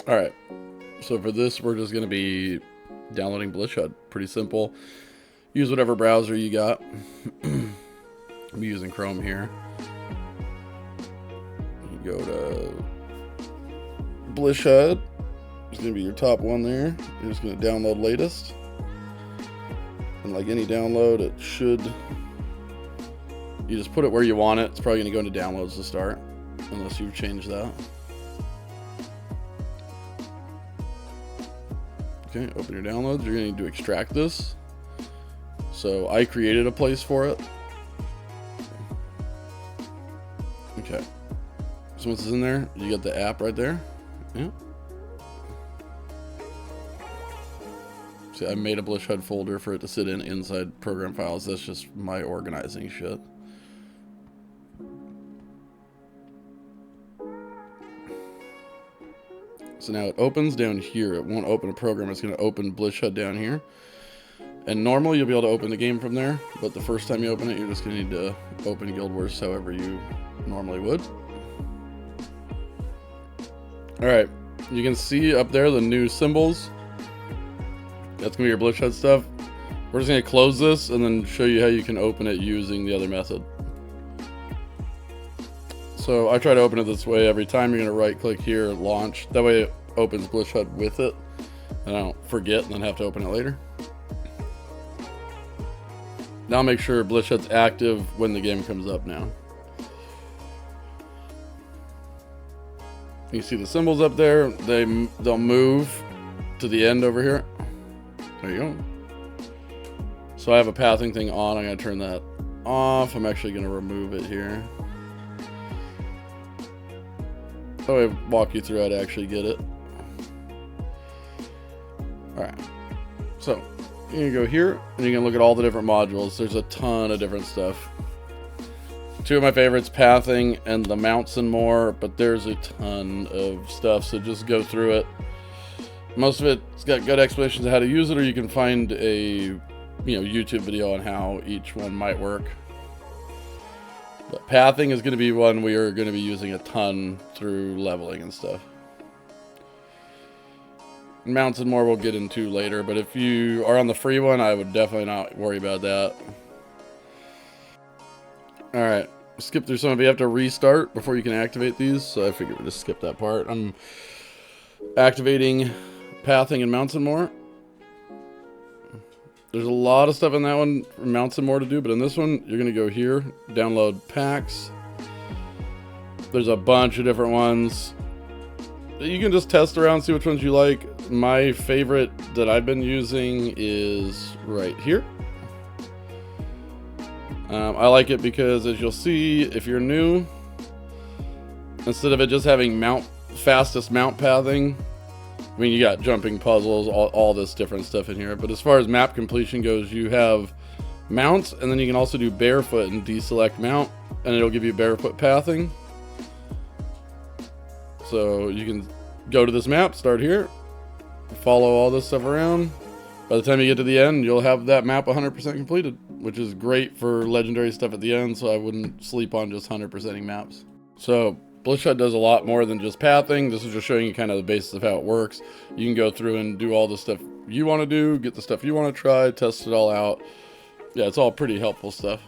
Alright, so for this we're just going to be downloading Blish Hud. Pretty simple. Use whatever browser you got. I'm using Chrome here. You go to Blish Hud. It's going to be your top one there. You're just going to download latest. And like any download, it should... You just put it where you want it. It's probably going to go into downloads to start, unless you've changed that. Okay, open your downloads. You're going to need to extract this. So I created a place for it. Okay. So once it's in there, you get the app right there. Yeah. See, I made a Blish Hud folder for it to sit in inside program files. That's just my organizing shit. So now it opens down here. It won't open a program. It's going to open Blish Hud down here. And normally you'll be able to open the game from there. But the first time you open it, you're just going to need to open Guild Wars however you normally would. Alright. You can see up there the new symbols. That's going to be your Blish Hud stuff. We're just going to close this and then show you how you can open it using the other method. So I try to open it this way every time. You're going to right click here, launch. That way it opens Blish Hud with it. And I don't forget and then have to open it later. Now make sure Blish Hud's active when the game comes up now. You see the symbols up there. They'll move to the end over here. There you go. So I have a pathing thing on. I'm going to turn that off. I'm actually going to remove it here. So I walk you through how to actually get it. Alright. So you can go here and you can look at all the different modules. There's a ton of different stuff. Two of my favorites, pathing and the mounts and more, but there's a ton of stuff, so just go through it. Most of it's got good explanations of how to use it, or you can find a YouTube video on how each one might work. But pathing is going to be one we are going to be using a ton through leveling and stuff. Mounts and more we'll get into later, but if you are on the free one, I would definitely not worry about that. Alright, skip through some of it. You have to restart before you can activate these, so I figured we'll just skip that part. I'm activating pathing and mounts and more. There's a lot of stuff in that one, mounts and more to do, but in this one, you're going to go here, download packs. There's a bunch of different ones. You can just test around, see which ones you like. My favorite that I've been using is right here. I like it because, as you'll see, if you're new, instead of it just having fastest mount pathing, I mean, you got jumping puzzles, all this different stuff in here. But as far as map completion goes, you have mounts, and then you can also do barefoot and deselect mount, and it'll give you barefoot pathing. So you can go to this map, start here, follow all this stuff around. By the time you get to the end, you'll have that map 100% completed, which is great for legendary stuff at the end, so I wouldn't sleep on just 100%ing maps. So Blish Hud does a lot more than just pathing. This is just showing you kind of the basis of how it works. You can go through and do all the stuff you want to do, get the stuff you want to try, test it all out. Yeah, it's all pretty helpful stuff.